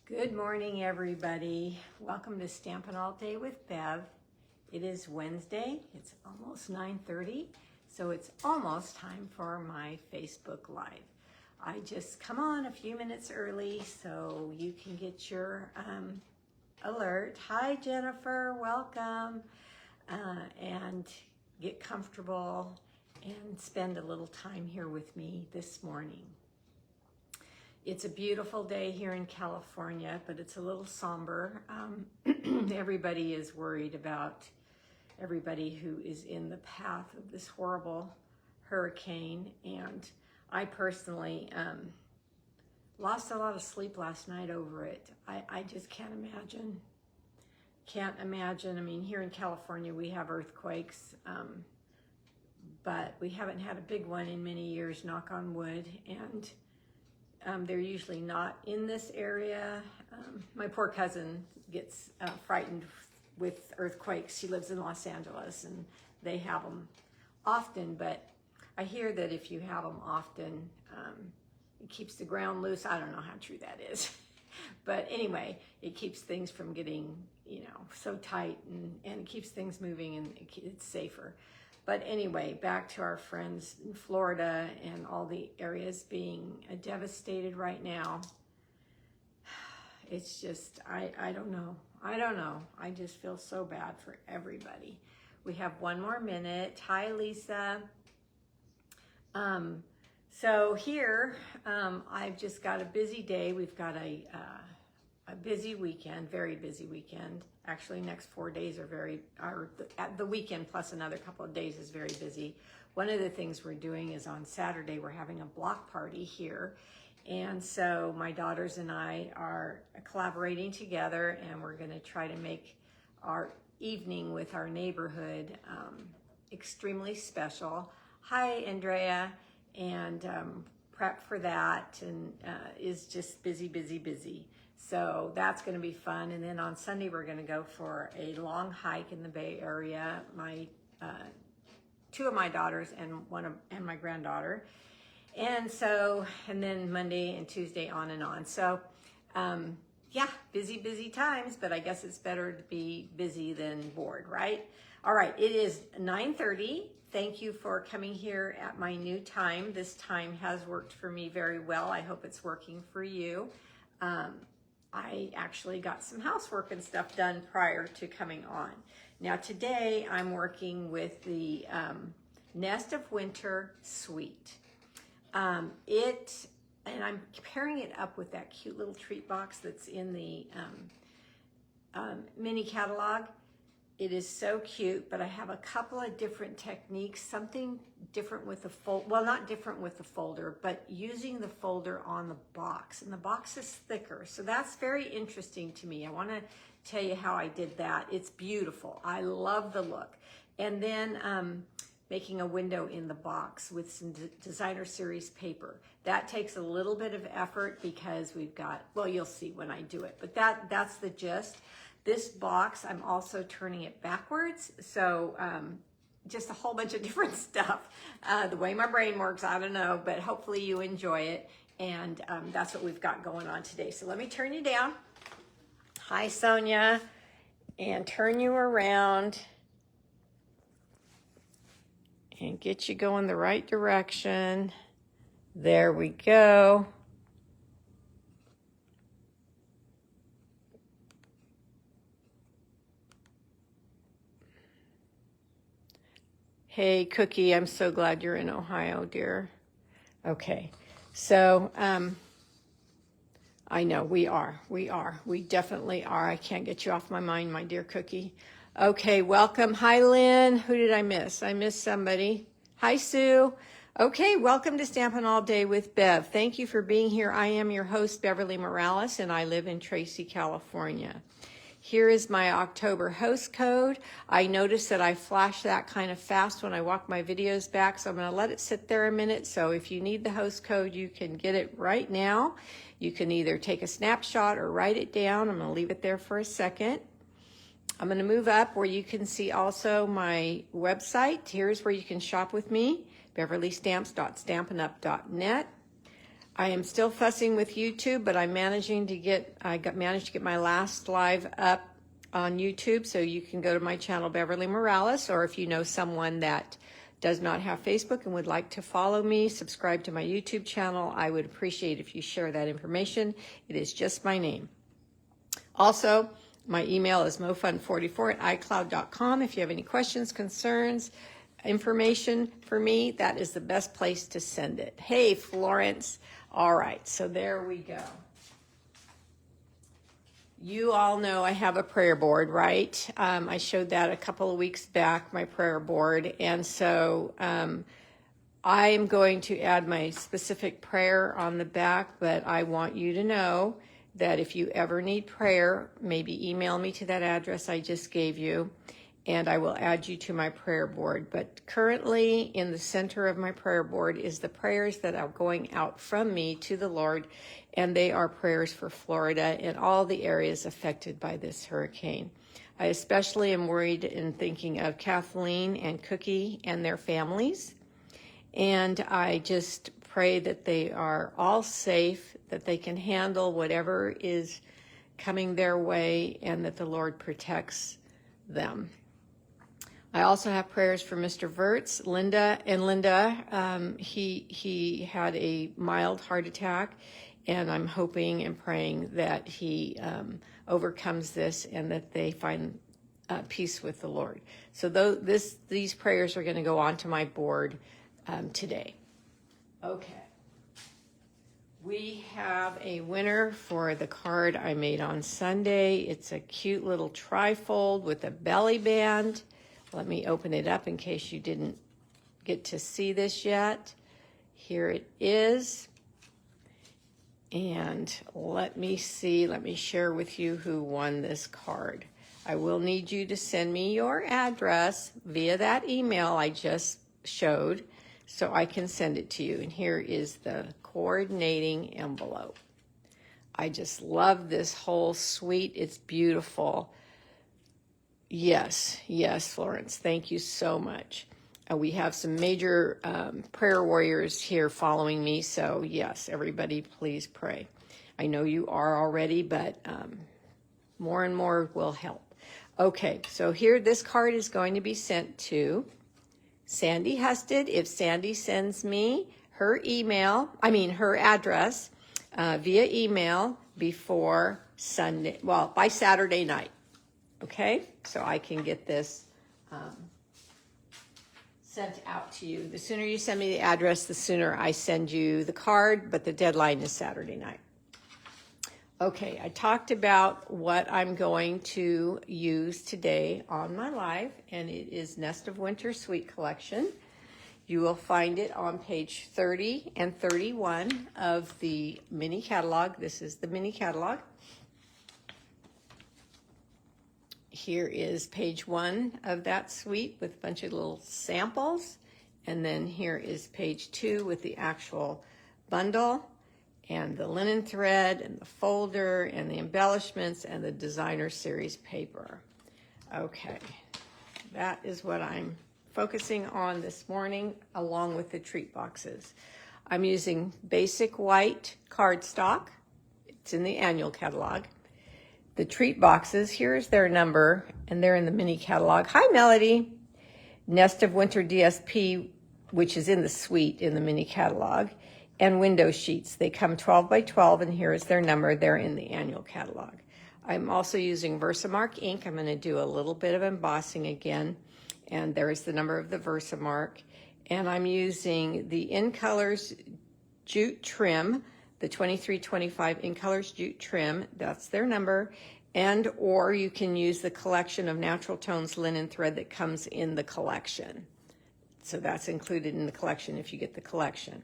Good morning, everybody. Welcome to Stampin' All Day with Bev. It is Wednesday. It's almost 9:30, so it's almost time for my Facebook Live. I just come on a few minutes early so you can get your alert. Hi, Jennifer. Welcome. And get comfortable and spend a little time here with me this morning. It's a beautiful day here in California, but it's a little somber. Everybody is worried about everybody who is in the path of this horrible hurricane. And I personally lost a lot of sleep last night over it. I just can't imagine. I mean, here in California, we have earthquakes, but we haven't had a big one in many years, knock on wood. And they're usually not in this area. My poor cousin gets frightened with earthquakes. She lives in Los Angeles and they have them often, but I hear that if you have them often, it keeps the ground loose. I don't know how true that is. But anyway, it keeps things from getting, so tight and it keeps things moving and it's safer. But anyway, back to our friends in Florida and all the areas being devastated right now. It's just, I don't know. I just feel so bad for everybody. We have one more minute. Hi, Lisa. So here, I've just got a busy day. We've got a busy weekend, very busy weekend. Actually, next 4 days are the weekend plus another couple of days is very busy. One of the things we're doing is on Saturday, we're having a block party here. And so my daughters and I are collaborating together and we're gonna try to make our evening with our neighborhood extremely special. Hi, Andrea, and prep for that and is just busy. So that's going to be fun. And then on Sunday, we're going to go for a long hike in the Bay Area. Two of my daughters and my granddaughter. And then Monday and Tuesday on and on. So yeah, busy times, but I guess it's better to be busy than bored, right? All right, it is 9:30. Thank you for coming here at my new time. This time has worked for me very well. I hope it's working for you. I actually got some housework and stuff done prior to coming on. Now today I'm working with the Nest of Winter Suite. And I'm pairing it up with that cute little treat box that's in the mini catalog. It is so cute, but I have a couple of different techniques, something different with the not different with the folder, but using the folder on the box, and the box is thicker. So that's very interesting to me. I wanna tell you how I did that. It's beautiful. I love the look. And then making a window in the box with some designer series paper. That takes a little bit of effort because we've got, well, you'll see when I do it, but that's the gist. This box, I'm also turning it backwards. So just a whole bunch of different stuff. The way my brain works, I don't know, but hopefully you enjoy it. And that's what we've got going on today. So let me turn you down. Hi, Sonia. And turn you around. And get you going the right direction. There we go. Hey, Cookie, I'm so glad you're in Ohio, dear. Okay, so I know we definitely are. I can't get you off my mind, my dear Cookie. Okay, welcome. Hi, Lynn. Who did I miss? I missed somebody. Hi, Sue. Okay, welcome to Stampin' All Day with Bev. Thank you for being here. I am your host, Beverly Morales, and I live in Tracy, California. Here is my October host code. I noticed that I flash that kind of fast when I walk my videos back, so I'm going to let it sit there a minute. So if you need the host code, you can get it right now. You can either take a snapshot or write it down. I'm going to leave it there for a second. I'm going to move up where you can see also my website. Here's where you can shop with me, beverlystamps.stampinup.net. I am still fussing with YouTube, but I'm managed to get my last live up on YouTube. So you can go to my channel, Beverly Morales, or if you know someone that does not have Facebook and would like to follow me, subscribe to my YouTube channel, I would appreciate if you share that information. It is just my name. Also, my email is mofun44@icloud.com. If you have any questions, concerns, information for me, that is the best place to send it. Hey, Florence. All right, so there we go. You all know I have a prayer board, right? I showed that a couple of weeks back, my prayer board. And so I am going to add my specific prayer on the back, but I want you to know that if you ever need prayer, maybe email me to that address I just gave you, and I will add you to my prayer board. But currently in the center of my prayer board is the prayers that are going out from me to the Lord, and they are prayers for Florida and all the areas affected by this hurricane. I especially am worried in thinking of Kathleen and Cookie and their families, and I just pray that they are all safe, that they can handle whatever is coming their way, and that the Lord protects them. I also have prayers for Mr. Verts, Linda, he had a mild heart attack, and I'm hoping and praying that he overcomes this and that they find peace with the Lord. So these prayers are going to go onto my board today. Okay. We have a winner for the card I made on Sunday. It's a cute little trifold with a belly band. Let me open it up in case you didn't get to see this yet. Here it is. And let me share with you who won this card. I will need you to send me your address via that email I just showed so I can send it to you. And here is the coordinating envelope. I just love this whole suite. It's beautiful. Yes, Florence, thank you so much. We have some major prayer warriors here following me, so yes, everybody please pray. I know you are already, but more and more will help. Okay, so here this card is going to be sent to Sandy Husted. If Sandy sends me her address via email before Sunday, well, by Saturday night. Okay, so I can get this sent out to you. The sooner you send me the address, the sooner I send you the card, but the deadline is Saturday night. Okay, I talked about what I'm going to use today on my live, and it is Nest of Winter Suite Collection. You will find it on page 30 and 31 of the mini catalog. This is the mini catalog. Here is page 1 of that suite with a bunch of little samples. And then here is page 2 with the actual bundle and the linen thread and the folder and the embellishments and the designer series paper. Okay, that is what I'm focusing on this morning along with the treat boxes. I'm using basic white cardstock. It's in the annual catalog. The treat boxes, here's their number, and they're in the mini catalog. Hi, Melody. Nest of Winter DSP, which is in the suite in the mini catalog, and window sheets. They come 12 by 12, and here is their number. They're in the annual catalog. I'm also using Versamark ink. I'm going to do a little bit of embossing again, and there is the number of the Versamark. And I'm using the In Colors jute trim, the 2325 In Colors jute trim. That's their number. And or you can use the collection of Natural Tones linen thread that comes in the collection. So that's included in the collection if you get the collection.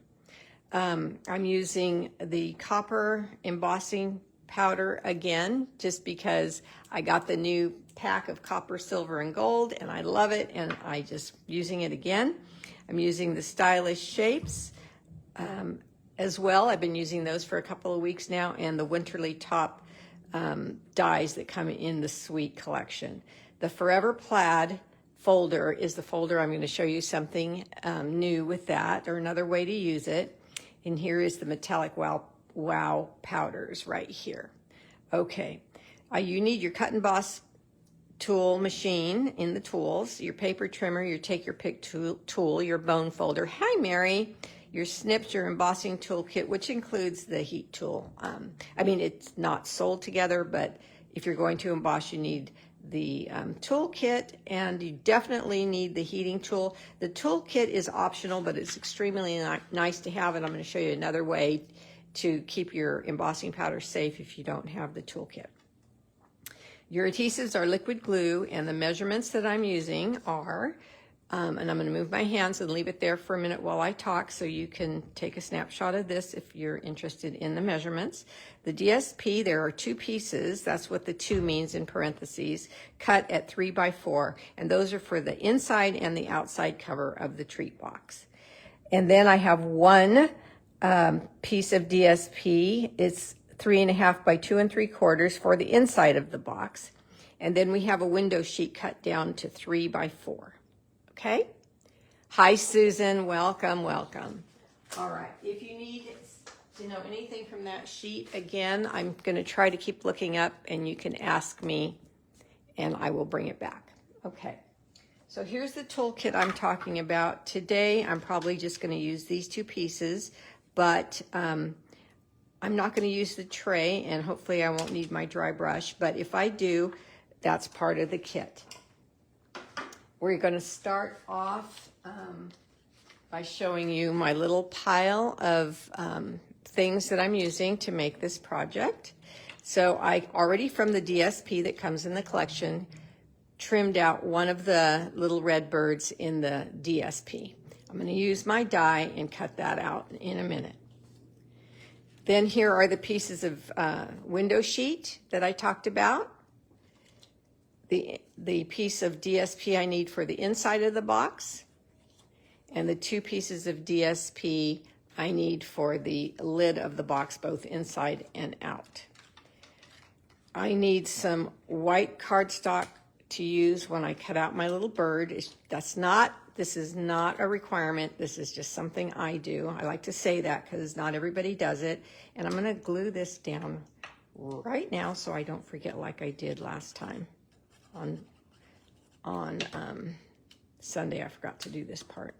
I'm using the copper embossing powder again, just because I got the new pack of copper, silver, and gold, and I love it, and I just using it again. I'm using the Stylish Shapes as well. I've been using those for a couple of weeks now, and the Winterly Top dies that come in the Suite collection. The Forever Plaid folder is the folder. I'm going to show you something new with that, or another way to use it. And here is the metallic wow powders right here. Okay, you need your cut and emboss tool machine in the tools, your paper trimmer, your take your pick tool, your bone folder. Hi, Mary. Your snips, your embossing toolkit, which includes the heat tool. I mean, it's not sold together, but if you're going to emboss, you need the toolkit, and you definitely need the heating tool. The toolkit is optional, but it's extremely nice to have, and I'm going to show you another way to keep your embossing powder safe if you don't have the toolkit. Your adhesives are liquid glue, and the measurements that I'm using are, and I'm going to move my hands and leave it there for a minute while I talk so you can take a snapshot of this if you're interested in the measurements. The DSP, there are 2 pieces, that's what the 2 means in parentheses, cut at 3 by 4, and those are for the inside and the outside cover of the treat box. And then I have 1 piece of DSP, it's 3.5 by 2 3/4 for the inside of the box. And then we have a window sheet cut down to 3 by 4. Okay? Hi, Susan. Welcome, welcome. All right. If you need to know anything from that sheet, again, I'm going to try to keep looking up, and you can ask me, and I will bring it back. Okay. So here's the toolkit I'm talking about. Today, I'm probably just going to use these 2 pieces, but I'm not going to use the tray, and hopefully I won't need my dry brush, but if I do, that's part of the kit. We're going to start off by showing you my little pile of things that I'm using to make this project. So I already, from the DSP that comes in the collection, trimmed out one of the little red birds in the DSP. I'm going to use my die and cut that out in a minute. Then here are the pieces of window sheet that I talked about. The piece of DSP I need for the inside of the box, and the 2 pieces of DSP I need for the lid of the box, both inside and out. I need some white cardstock to use when I cut out my little bird. This is not a requirement. This is just something I do. I like to say that because not everybody does it. And I'm going to glue this down right now so I don't forget like I did last time. On Sunday, I forgot to do this part.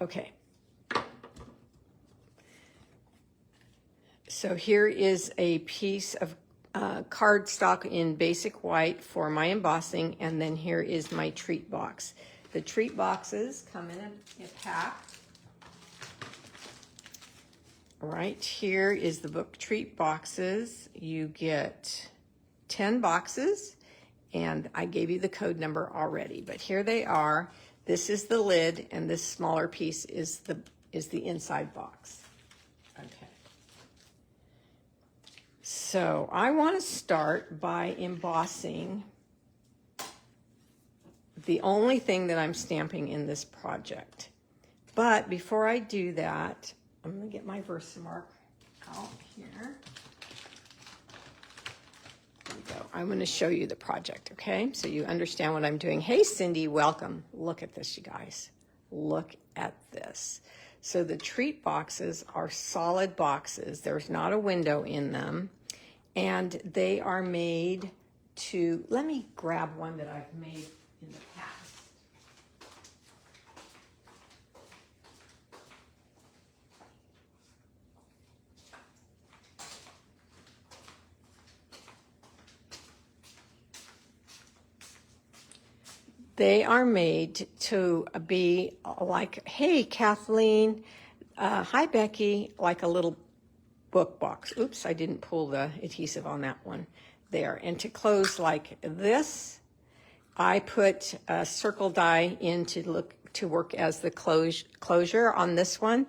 Okay. So here is a piece of cardstock in basic white for my embossing, and then here is my treat box. The treat boxes come in a pack. Right here is the book Treat Boxes. You get 10 boxes. And I gave you the code number already, but here they are. This is the lid, and this smaller piece is the inside box. Okay. So I want to start by embossing the only thing that I'm stamping in this project. But before I do that, I'm going to get my Versamark out here. Go. I'm going to show you the project, okay? So you understand what I'm doing. Hey, Cindy, welcome. Look at this, you guys. Look at this. So the treat boxes are solid boxes. There's not a window in them. And they are made to, let me grab one that I've made in the past. They are made to be like, hey, Kathleen, hi, Becky, like a little book box. Oops, I didn't pull the adhesive on that one there. And to close like this, I put a circle die in to work as the closure on this one.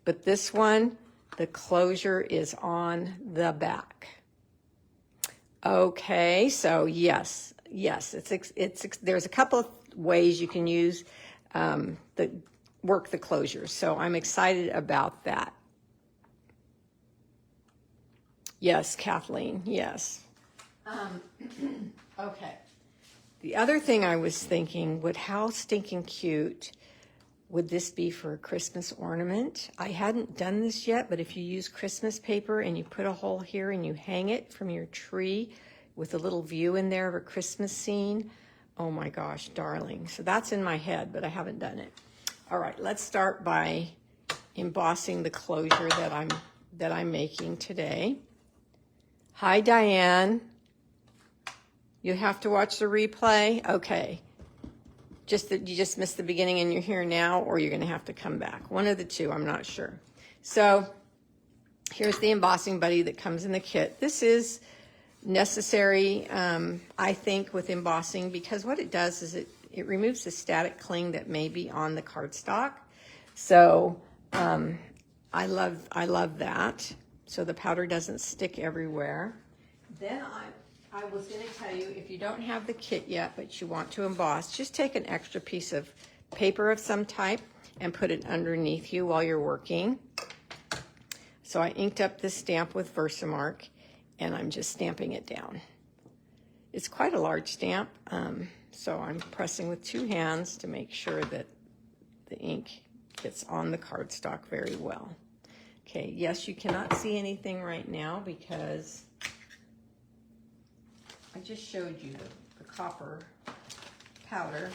But this one, the closure is on the back. Okay, so yes, there's a couple of ways you can use work the closures. So I'm excited about that. Yes, Kathleen, yes. Okay. The other thing I was thinking, how stinking cute would this be for a Christmas ornament? I hadn't done this yet, but if you use Christmas paper and you put a hole here and you hang it from your tree with a little view in there of a Christmas scene, oh my gosh, darling. So that's in my head, but I haven't done it. All right, let's start by embossing the closure that I'm making today. Hi, Diane. You have to watch the replay? Okay. Just that you just missed the beginning and you're here now, or you're going to have to come back. One of the two, I'm not sure. So here's the embossing buddy that comes in the kit. This is necessary, I think, with embossing, because what it does is it removes the static cling that may be on the cardstock. So I love that. So the powder doesn't stick everywhere. Then I was going to tell you, if you don't have the kit yet, but you want to emboss, just take an extra piece of paper of some type and put it underneath you while you're working. So I inked up this stamp with Versamark, and I'm just stamping it down. It's quite a large stamp, so I'm pressing with 2 hands to make sure that the ink gets on the cardstock very well. Okay, yes, you cannot see anything right now because I just showed you the copper powder.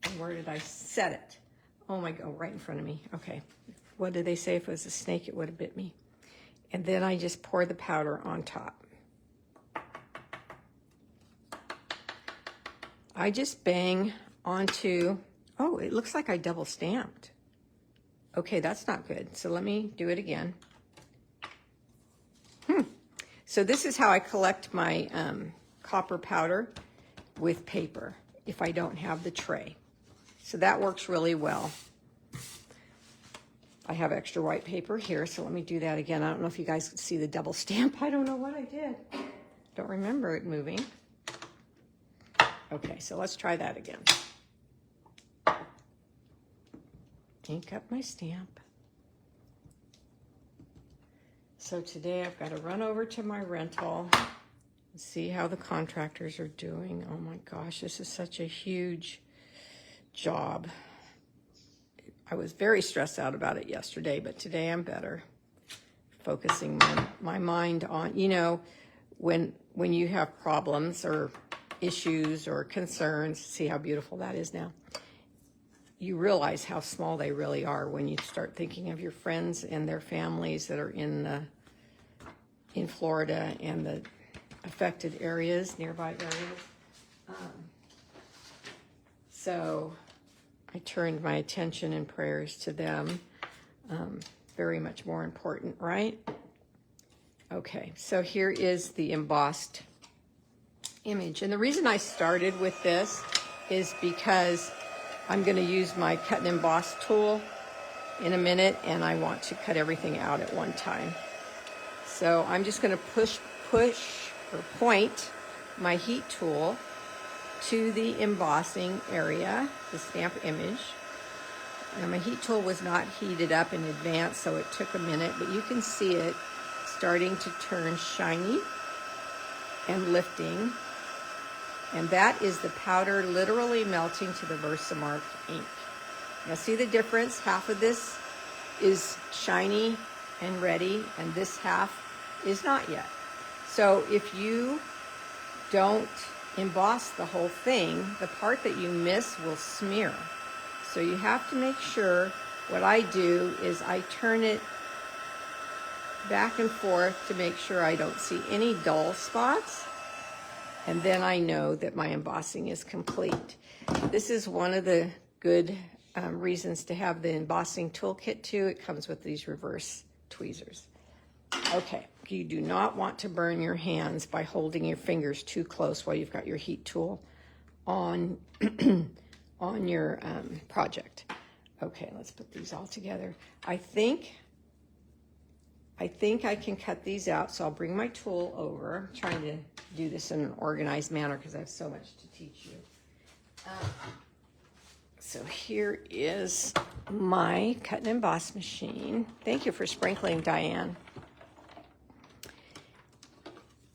And where did I set it? Oh my God, right in front of me. Okay, what did they say? If it was a snake, it would have bit me. And then I just pour the powder on top. I just bang onto, oh, it looks like I double stamped. Okay, that's not good. So let me do it again. So this is how I collect my copper powder with paper if I don't have the tray. So that works really well. I have extra white paper here, so let me do that again. I don't know if you guys can see the double stamp. I don't know what I did. Don't remember it moving. Okay, so let's try that again. Ink up my stamp. So today I've got to run over to my rental and see how the contractors are doing. Oh my gosh, this is such a huge job. I was very stressed out about it yesterday, but today I'm better. Focusing my mind on, you know, when you have problems or issues or concerns, see how beautiful that is now. You realize how small they really are when you start thinking of your friends and their families that are in Florida and the affected areas, nearby areas. So I turned my attention and prayers to them. Very much more important, right? Okay, so here is the embossed image. And the reason I started with this is because I'm going to use my cut and emboss tool in a minute, and I want to cut everything out at one time. So I'm just going to push or point my heat tool to the embossing area, the stamp image. Now my heat tool was not heated up in advance, so it took a minute, but you can see it starting to turn shiny and lifting. And that is the powder literally melting to the Versamark ink. Now see the difference? Half of this is shiny and ready, and this half is not yet. So if you don't emboss the whole thing, the part that you miss will smear. So you have to make sure, what I do is I turn it back and forth to make sure I don't see any dull spots. And then I know that my embossing is complete. This is one of the good reasons to have the embossing toolkit too. It comes with these reverse tweezers. Okay, you do not want to burn your hands by holding your fingers too close while you've got your heat tool on, on your project. Okay, let's put these all together. I think I can cut these out, so I'll bring my tool over. I'm trying to do this in an organized manner because I have so much to teach you. So here is my cut and emboss machine. Thank you for sprinkling, Diane.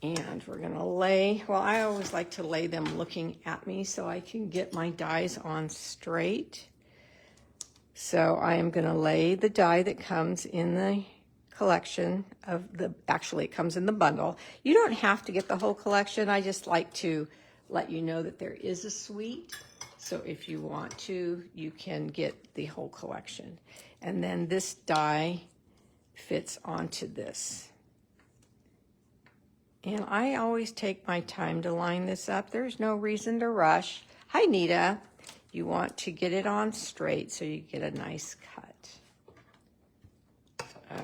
And we're gonna lay, well, I always like to lay them looking at me so I can get my dies on straight. So I am going to lay the die that comes in the collection actually it comes in the bundle. You don't have to get the whole collection. I just like to let you know that there is a suite. So if you want to, you can get the whole collection. And then this die fits onto this. And I always take my time to line this up. There's no reason to rush. Hi, Nita. You want to get it on straight so you get a nice cut.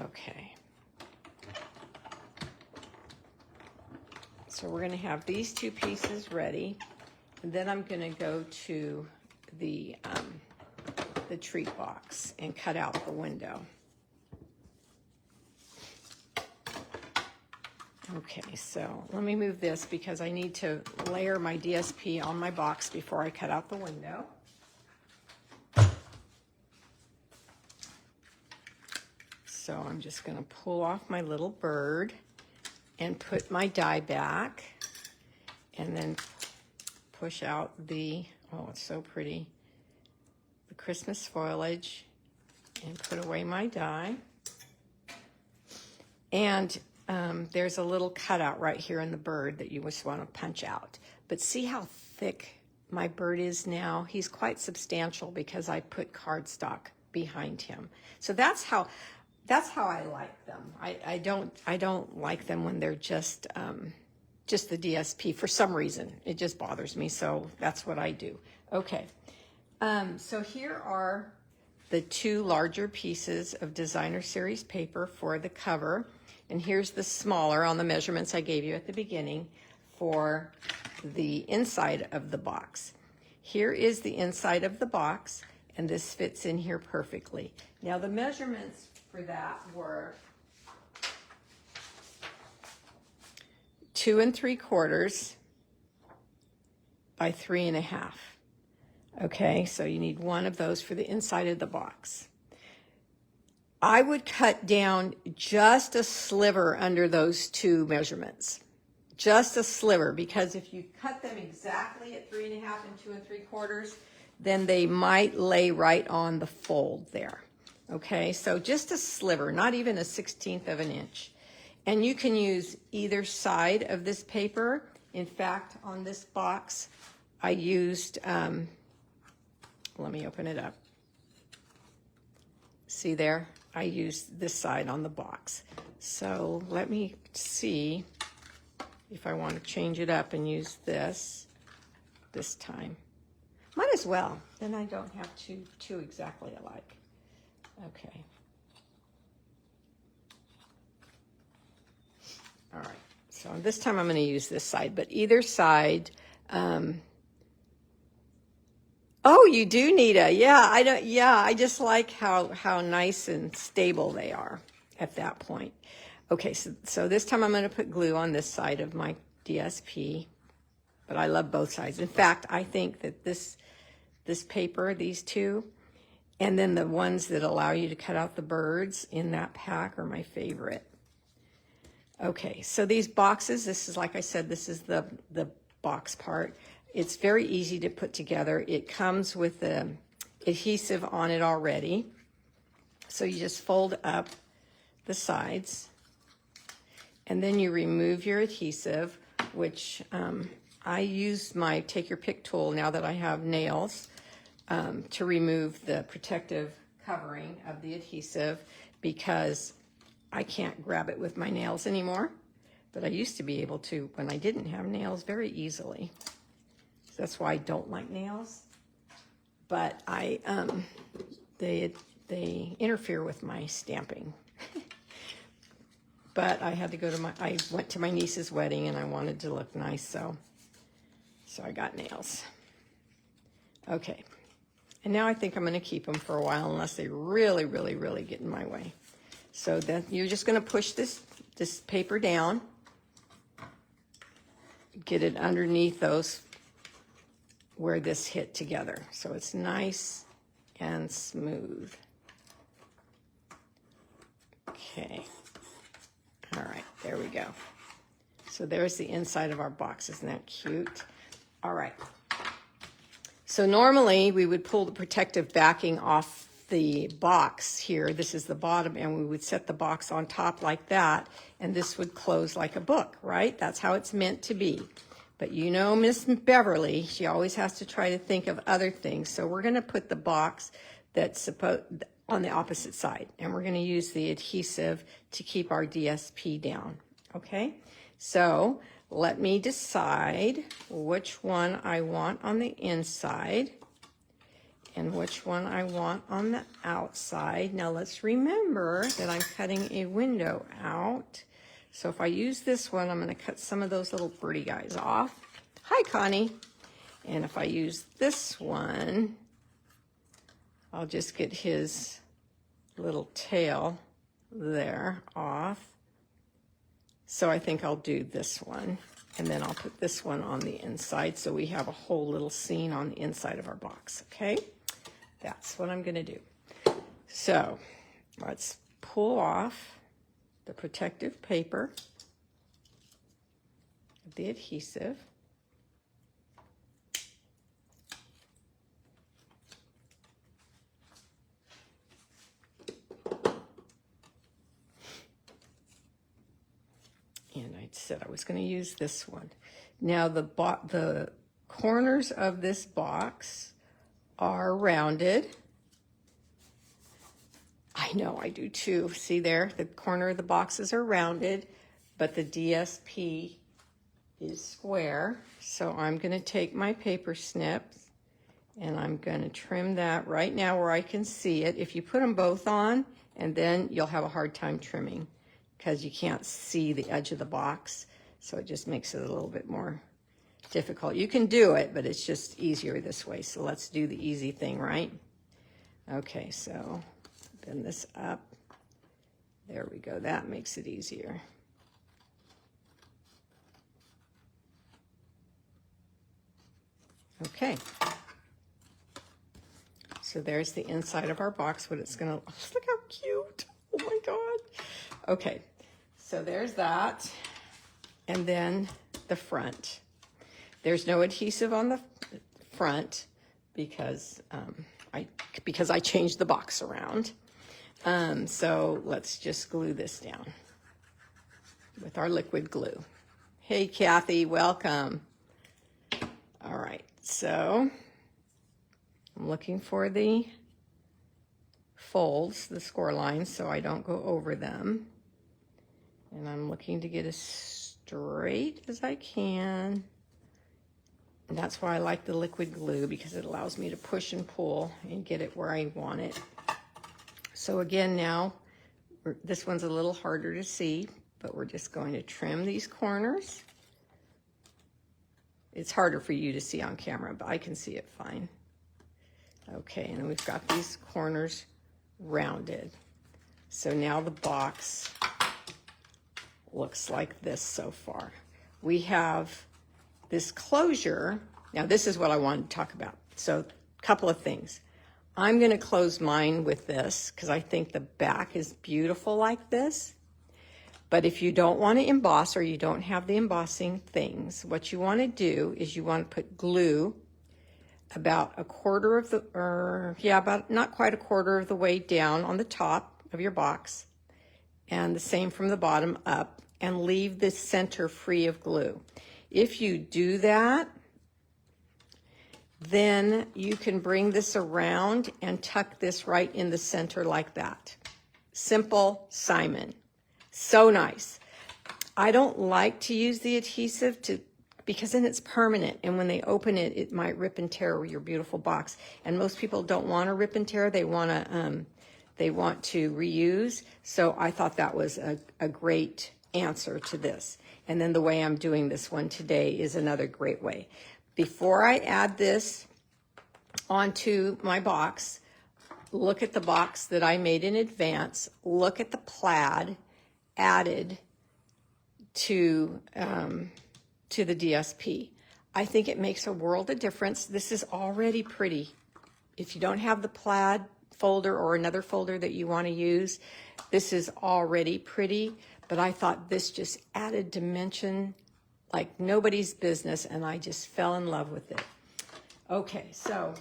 Okay. So we're going to have these two pieces ready. And then I'm going to go to the treat box and cut out the window. Okay, so let me move this because I need to layer my DSP on my box before I cut out the window. So I'm just going to pull off my little bird and put my die back and then push out the, oh, it's so pretty, the Christmas foliage, and put away my die. And there's a little cutout right here in the bird that you just want to punch out. But see how thick my bird is now? He's quite substantial because I put cardstock behind him. So that's how I like them. I don't like them when they're just the DSP. For some reason, it just bothers me. So that's what I do. Okay. So here are the two larger pieces of Designer Series paper for the cover. And here's the smaller on the measurements I gave you at the beginning for the inside of the box. Here is the inside of the box, and this fits in here perfectly. Now the measurements for that were 2 3/4 by 3 1/2. Okay, so you need one of those for the inside of the box. I would cut down just a sliver under those two measurements. Just a sliver, because if you cut them exactly at 3 1/2 and 2 3/4, then they might lay right on the fold there. Okay, so just a sliver, not even a 1/16 of an inch. And you can use either side of this paper. In fact, on this box, I used, let me open it up. See there? I used this side on the box. So let me see if I want to change it up and use this time. Might as well. Then I don't have two exactly alike. Okay. All right. So this time I'm going to use this side, but either side. Oh, you do, Nita. Yeah, I just like how nice and stable they are at that point. Okay, so this time I'm going to put glue on this side of my DSP, but I love both sides. In fact, I think that this paper, these two, and then the ones that allow you to cut out the birds in that pack are my favorite. Okay, so these boxes, this is, like I said, this is the box part. It's very easy to put together. It comes with the adhesive on it already. So you just fold up the sides, and then you remove your adhesive, which I use my take your pick tool now that I have nails to remove the protective covering of the adhesive, because I can't grab it with my nails anymore, but I used to be able to when I didn't have nails very easily. So that's why I don't like nails, but they interfere with my stamping. But I had to go to I went to my niece's wedding and I wanted to look nice, so I got nails. Okay, and now I think I'm going to keep them for a while unless they really, really, really get in my way. So then you're just going to push this paper down, get it underneath those where this hit together, so it's nice and smooth. Okay. All right, there we go. So there's the inside of our box. Isn't that cute? All right. So normally we would pull the protective backing off the box here. This is the bottom, and we would set the box on top like that, and this would close like a book, right? That's how it's meant to be. But you know Miss Beverly, she always has to try to think of other things. So we're going to put the box that's on the opposite side, and we're going to use the adhesive to keep our DSP down, okay? So let me decide which one I want on the inside and which one I want on the outside. Now let's remember that I'm cutting a window out. So if I use this one, I'm going to cut some of those little birdie guys off. Hi, Connie. And if I use this one, I'll just get his little tail there off. So I think I'll do this one, and then I'll put this one on the inside so we have a whole little scene on the inside of our box, okay? That's what I'm gonna do. So let's pull off the protective paper, the adhesive. And I said I was going to use this one. Now the corners of this box are rounded. I know, I do too. See there, the corner of the boxes are rounded, but the DSP is square. So I'm going to take my paper snips and I'm going to trim that right now where I can see it. If you put them both on, and then you'll have a hard time trimming, because you can't see the edge of the box, so it just makes it a little bit more difficult. You can do it, but it's just easier this way. So let's do the easy thing, right? Okay, so bend this up. There we go. That makes it easier. Okay. So there's the inside of our box, what it's gonna, look how cute. Oh my God. Okay, so there's that. And then the front. There's no adhesive on the front because I changed the box around. So let's just glue this down with our liquid glue. Hey, Kathy, welcome. All right, so I'm looking for the folds, the score lines, so I don't go over them. And I'm looking to get as straight as I can. And that's why I like the liquid glue, because it allows me to push and pull and get it where I want it. So again, now, this one's a little harder to see, but we're just going to trim these corners. It's harder for you to see on camera, but I can see it fine. Okay, and we've got these corners rounded. So now the box looks like this so far. We have this closure. Now this is what I wanted to talk about. So a couple of things. I'm going to close mine with this because I think the back is beautiful like this. But if you don't want to emboss, or you don't have the embossing things, what you want to do is you want to put glue about a quarter of the, or yeah, about not quite a quarter of the way down on the top of your box, and the same from the bottom up, and leave the center free of glue. If you do that, then you can bring this around and tuck this right in the center like that. Simple Simon. So nice. I don't like to use the adhesive because then it's permanent, and when they open it, it might rip and tear your beautiful box. And most people don't want to rip and tear. They want to reuse. So I thought that was a great answer to this. And then the way I'm doing this one today is another great way. Before I add this onto my box, look at the box that I made in advance. Look at the plaid added to the DSP. I think it makes a world of difference. This is already pretty. If you don't have the plaid folder or another folder that you want to use, this is already pretty, but I thought this just added dimension like nobody's business, and I just fell in love with it. Okay, so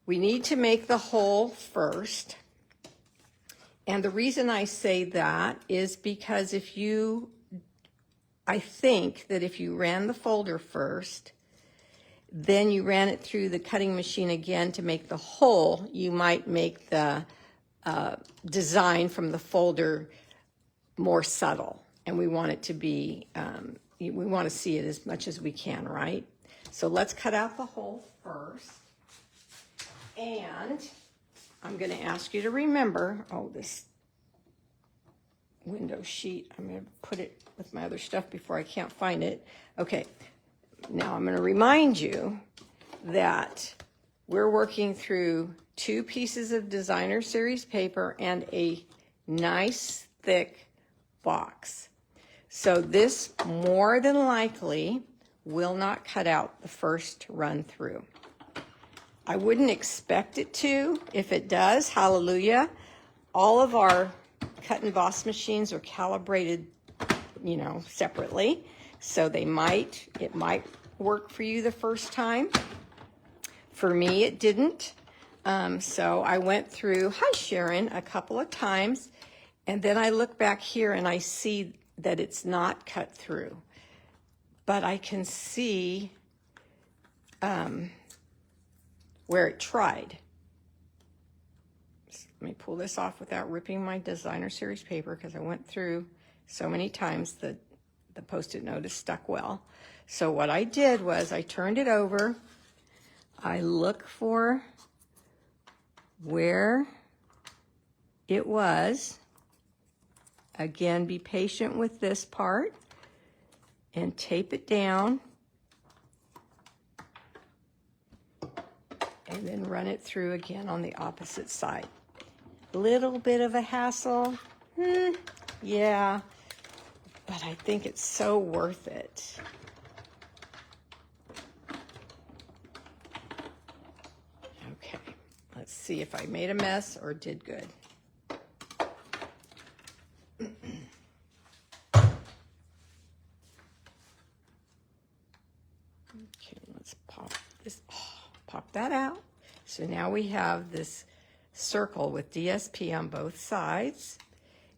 We need to make the hole first. And the reason I say that is because I think that if you ran the folder first, then you ran it through the cutting machine again to make the hole, you might make the design from the folder more subtle. And we want it to be, we want to see it as much as we can, right? So let's cut out the hole first. And I'm going to ask you to remember, this window sheet, I'm going to put it with my other stuff before I can't find it. Okay, now I'm going to remind you that we're working through 2 pieces of designer series paper and a nice thick box. So this more than likely will not cut out the first run through. I wouldn't expect it to. If it does, hallelujah. All of our cut and emboss machines are calibrated, separately. So it might work for you the first time. For me, it didn't. So I went through, hi Sharon, a couple of times, and then I look back here and I see that it's not cut through. But I can see where it tried. Let me pull this off without ripping my designer series paper because I went through so many times that the Post-it note is stuck well. So what I did was I turned it over. I look for where it was. Again, be patient with this part and tape it down. And then run it through again on the opposite side. Little bit of a hassle, yeah, but I think it's so worth it. Okay, let's see if I made a mess or did good. Okay, let's pop this. Pop that out. So now we have this circle with DSP on both sides,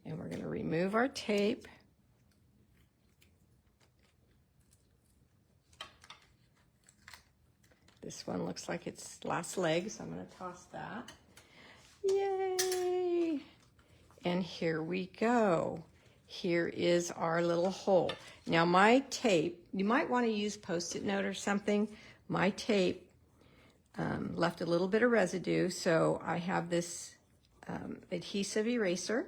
and we're going to remove our tape. This one looks like it's last leg, so I'm going to toss that. Yay! And here we go. Here is our little hole. Now my tape, you might want to use Post-it note or something. My tape left a little bit of residue, so I have this adhesive eraser.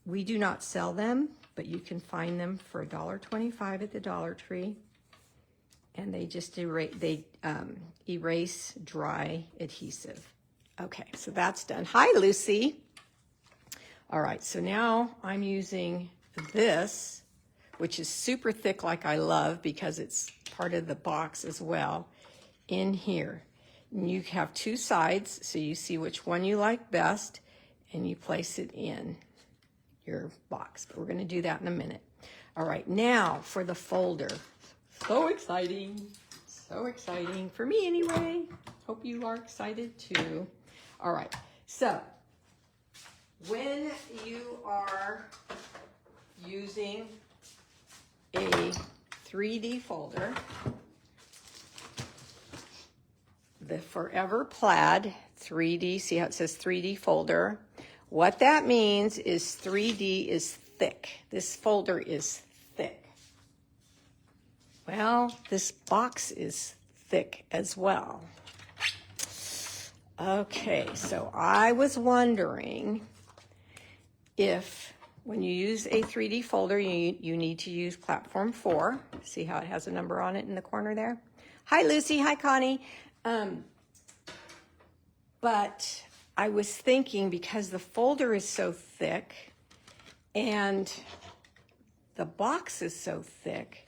We do not sell them, but you can find them for $1.25 at the Dollar Tree, and they just erase dry adhesive. Okay, so that's done. Hi, Lucy. All right, so now I'm using this, which is super thick like I love because it's part of the box as well, in here. And you have 2 sides, so you see which one you like best, and you place it in your box. But we're going to do that in a minute. All right, now for the folder. So exciting. So exciting. For me anyway. Hope you are excited too. All right, so when you are using a 3D folder, the Forever Plaid 3D, see how it says 3D folder? What that means is 3D is thick. This folder is thick. Well, this box is thick as well. Okay, so I was wondering if when you use a 3D folder, you need to use Platform 4. See how it has a number on it in the corner there? Hi, Lucy. Hi, Connie. But I was thinking because the folder is so thick and the box is so thick,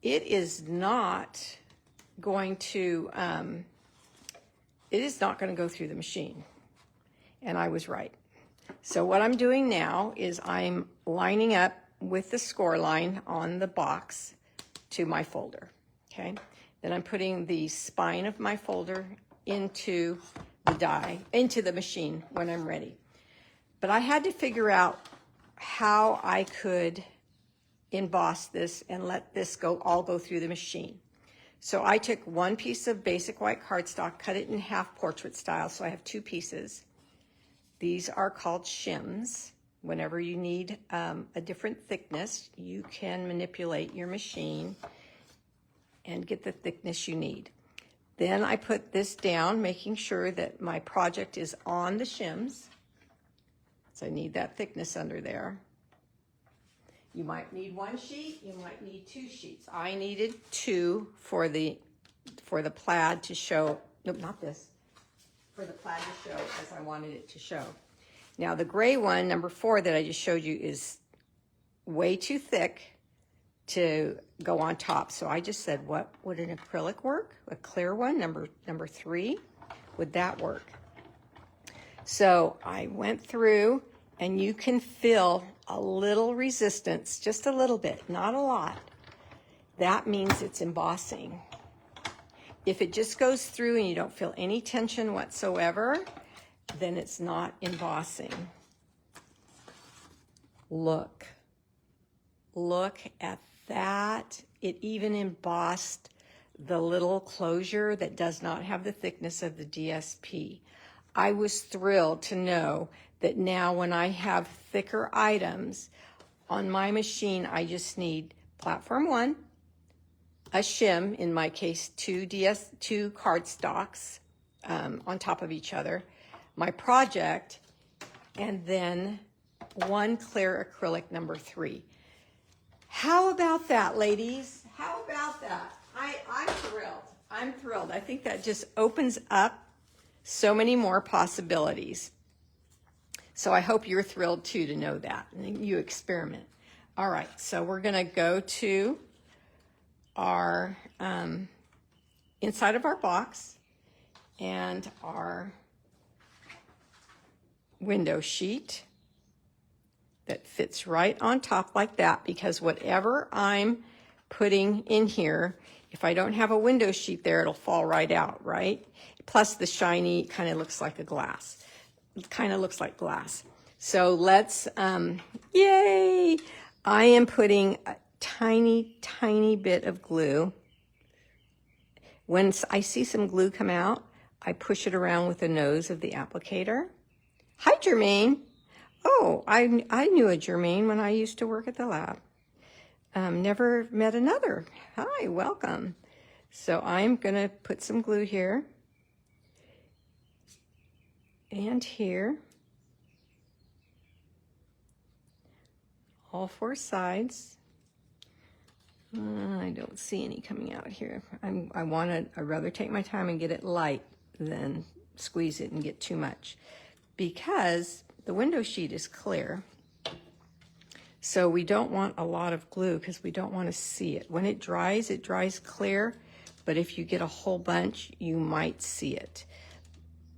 it is not going to go through the machine. And I was right. So what I'm doing now is I'm lining up with the score line on the box to my folder, okay? Then I'm putting the spine of my folder into the die, into the machine when I'm ready. But I had to figure out how I could emboss this and let this all go through the machine. So I took one piece of basic white cardstock, cut it in half portrait style, so I have two pieces. These are called shims. Whenever you need a different thickness, you can manipulate your machine and get the thickness you need. Then I put this down, making sure that my project is on the shims. So I need that thickness under there. You might need one sheet, you might need two sheets. I needed two for the plaid to show, nope, not this, for the plaid to show as I wanted it to show. Now the gray one, number 4 that I just showed you, is way too thick to go on top. So I just said, what would an acrylic work? A clear one, number 3, would that work? So I went through, and you can feel a little resistance, just a little bit, not a lot. That means it's embossing. If it just goes through and you don't feel any tension whatsoever, then it's not embossing. Look at that. It even embossed the little closure that does not have the thickness of the DSP. I was thrilled to know that now when I have thicker items on my machine, I just need platform 1, a shim, in my case, two cardstocks on top of each other, my project, and then one clear acrylic, number 3. How about that, ladies? How about that? I'm thrilled. I'm thrilled. I think that just opens up so many more possibilities. So I hope you're thrilled too to know that, and you experiment. All right, so we're gonna go to our inside of our box and our window sheet that fits right on top like that, because whatever I'm putting in here, if I don't have a window sheet there, it'll fall right out, right? Plus the shiny kind of looks like a glass. It kind of looks like glass. So let's, yay! I am putting a tiny, tiny bit of glue. When I see some glue come out, I push it around with the nose of the applicator. Hi, Jermaine. Oh, I knew a Jermaine when I used to work at the lab. Never met another. Hi, welcome. So I'm going to put some glue here and here, all 4 sides. I don't see any coming out here. I'd rather take my time and get it light than squeeze it and get too much, because the window sheet is clear. So we don't want a lot of glue because we don't want to see it. When it dries clear, but if you get a whole bunch, you might see it.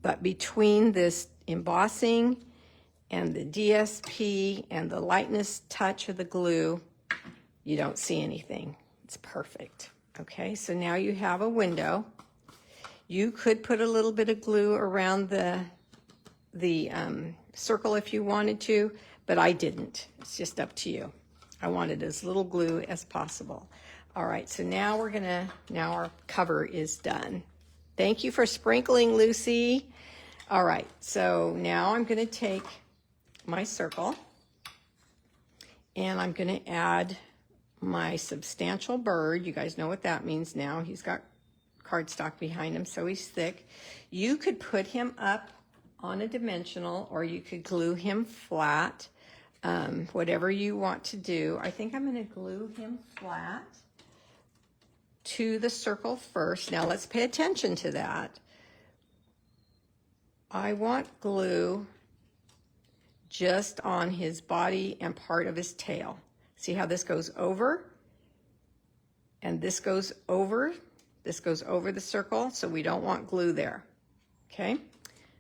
But between this embossing and the DSP and the lightness touch of the glue, you don't see anything. It's perfect. Okay, so now you have a window. You could put a little bit of glue around the circle if you wanted to, but I didn't. It's just up to you. I wanted as little glue as possible. All right, so now now our cover is done. Thank you for sprinkling, Lucy. All right, so now I'm gonna take my circle and I'm gonna add my substantial bird. You guys know what that means now. He's got cardstock behind him, so he's thick. You could put him up on a dimensional, or you could glue him flat, whatever you want to do. I think I'm going to glue him flat to the circle first. Now let's pay attention to that. I want glue just on his body and part of his tail. See how this goes over and this goes over the circle, so we don't want glue there. Okay,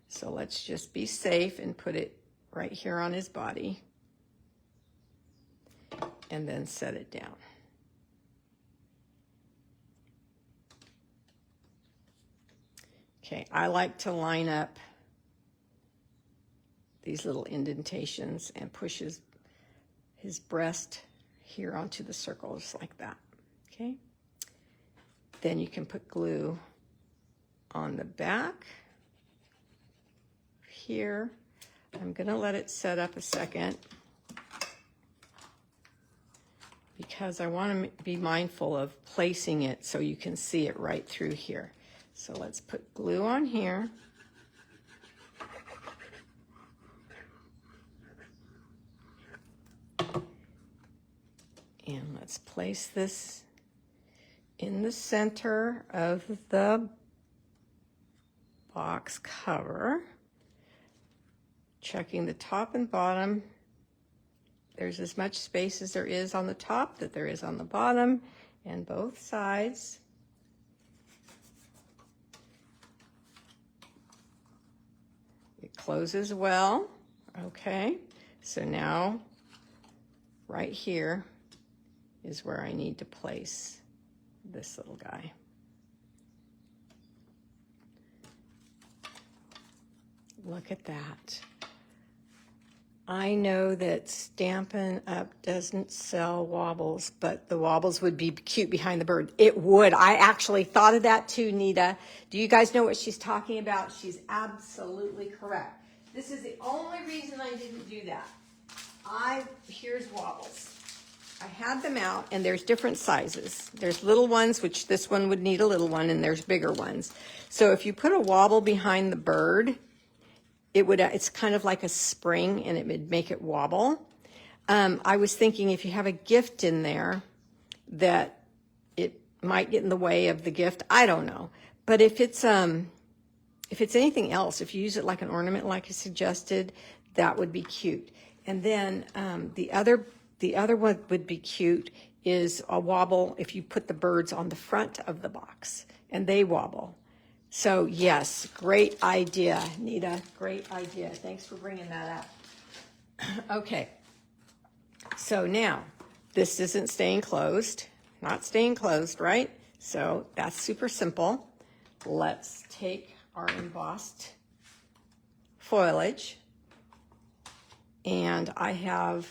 so let's just be safe and put it right here on his body and then set it down. Okay, I like to line up these little indentations and push his breast here onto the circle, just like that, okay? Then you can put glue on the back here. I'm gonna let it set up a second because I wanna be mindful of placing it so you can see it right through here. So let's put glue on here. And let's place this in the center of the box cover. Checking the top and bottom. There's as much space as there is on the top that there is on the bottom, and both sides. It closes well. Okay, so now right here is where I need to place this little guy. Look at that. I know that Stampin' Up! Doesn't sell wobbles, but the wobbles would be cute behind the bird. It would. I actually thought of that too, Nita. Do you guys know what she's talking about? She's absolutely correct. This is the only reason I didn't do that. Here's wobbles. I had them out, and there's different sizes. There's little ones, which this one would need a little one, and there's bigger ones. So if you put a wobble behind the bird, it's kind of like a spring, and it would make it wobble. I was thinking if you have a gift in there that it might get in the way of the gift. I don't know. But if it's anything else, if you use it like an ornament like I suggested, that would be cute. And then the other one would be cute is a wobble if you put the birds on the front of the box and they wobble. So yes, great idea, Nita. Great idea. Thanks for bringing that up. Okay. So now this isn't staying closed, not staying closed, right? So that's super simple. Let's take our embossed foliage, and I have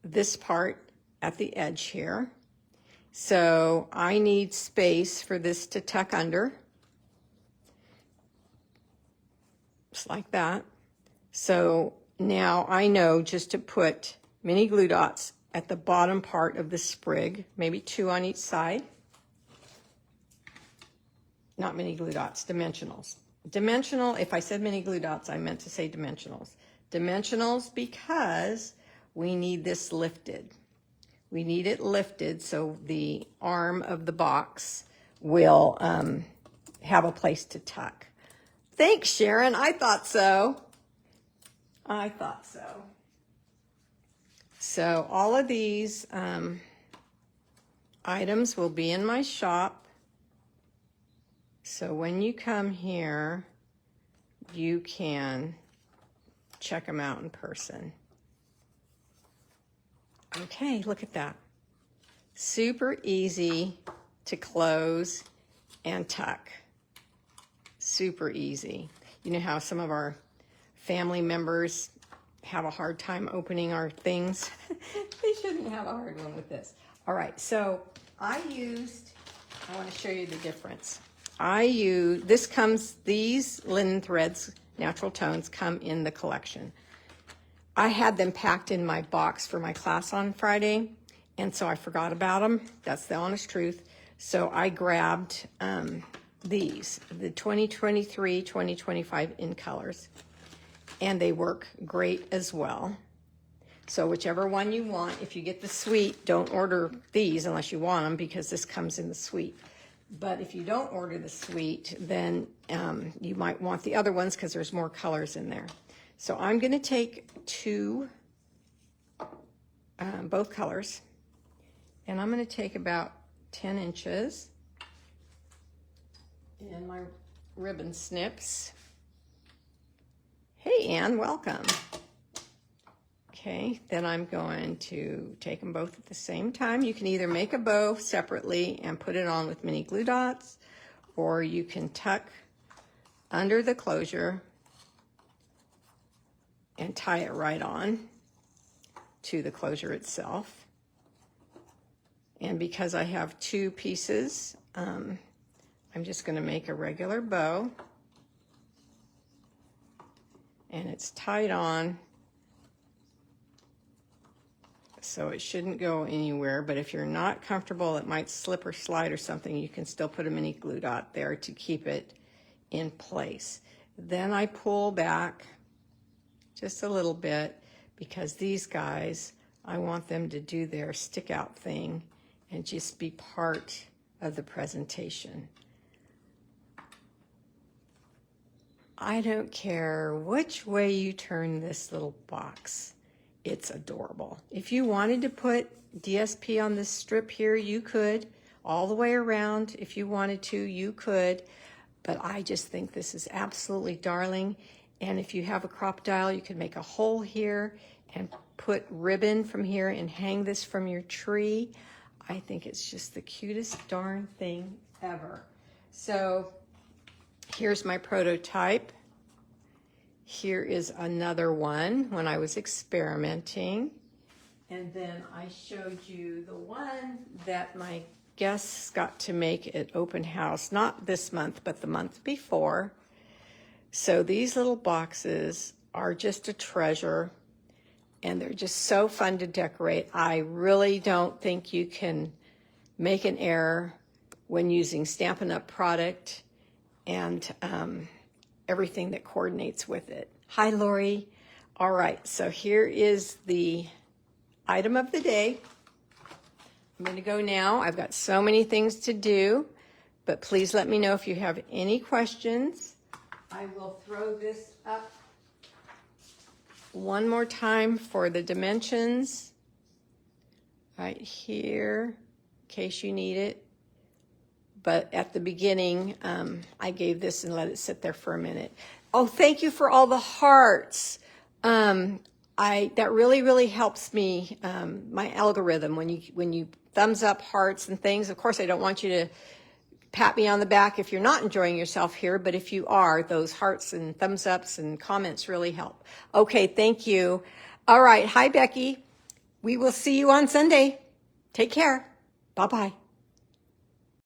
this part at the edge here. So I need space for this to tuck under. Just like that. So now I know just to put mini glue dots at the bottom part of the sprig, maybe 2 on each side. Not mini glue dots, dimensionals. Dimensional, if I said mini glue dots, I meant to say dimensionals. Dimensionals because we need this lifted. We need it lifted so the arm of the box will have a place to tuck. Thanks, Sharon. I thought so. I thought so. So all of these items will be in my shop. So when you come here, you can check them out in person. Okay, look at that. Super easy to close and tuck. Super easy. You know how some of our family members have a hard time opening our things? They shouldn't have a hard one with this. All right, so I want to show you the difference. These linen threads, natural tones, come in the collection. I had them packed in my box for my class on Friday, and so I forgot about them. That's the honest truth. So I grabbed these, the 2023, 2025 in colors, and they work great as well. So whichever one you want, if you get the suite, don't order these unless you want them because this comes in the suite. But if you don't order the suite, then you might want the other ones because there's more colors in there. So I'm going to take both colors, and I'm going to take about 10 inches in my ribbon snips. Hey, Ann, welcome. Okay, then I'm going to take them both at the same time. You can either make a bow separately and put it on with mini glue dots, or you can tuck under the closure and tie it right on to the closure itself. And because I have 2 pieces, I'm just going to make a regular bow. And it's tied on, so it shouldn't go anywhere. But if you're not comfortable, it might slip or slide or something, you can still put a mini glue dot there to keep it in place. Then I pull back just a little bit, because these guys, I want them to do their stick out thing and just be part of the presentation. I don't care which way you turn this little box. It's adorable. If you wanted to put DSP on this strip here, you could. All the way around, if you wanted to, you could. But I just think this is absolutely darling. And if you have a crop dial, you can make a hole here and put ribbon from here and hang this from your tree. I think it's just the cutest darn thing ever. So here's my prototype. Here is another one when I was experimenting. And then I showed you the one that my guests got to make at open house, not this month, but the month before. So these little boxes are just a treasure, and they're just so fun to decorate. I really don't think you can make an error when using Stampin' Up! Product and everything that coordinates with it. Hi, Lori. All right, so here is the item of the day. I'm going to go now. I've got so many things to do, but please let me know if you have any questions. I will throw this up one more time for the dimensions right here, in case you need it. But at the beginning, I gave this and let it sit there for a minute. Oh, thank you for all the hearts. That really helps me, my algorithm, when you thumbs up hearts and things. Of course, I don't want you to pat me on the back if you're not enjoying yourself here, but if you are, those hearts and thumbs ups and comments really help. Okay, thank you. All right, hi, Becky. We will see you on Sunday. Take care. Bye-bye.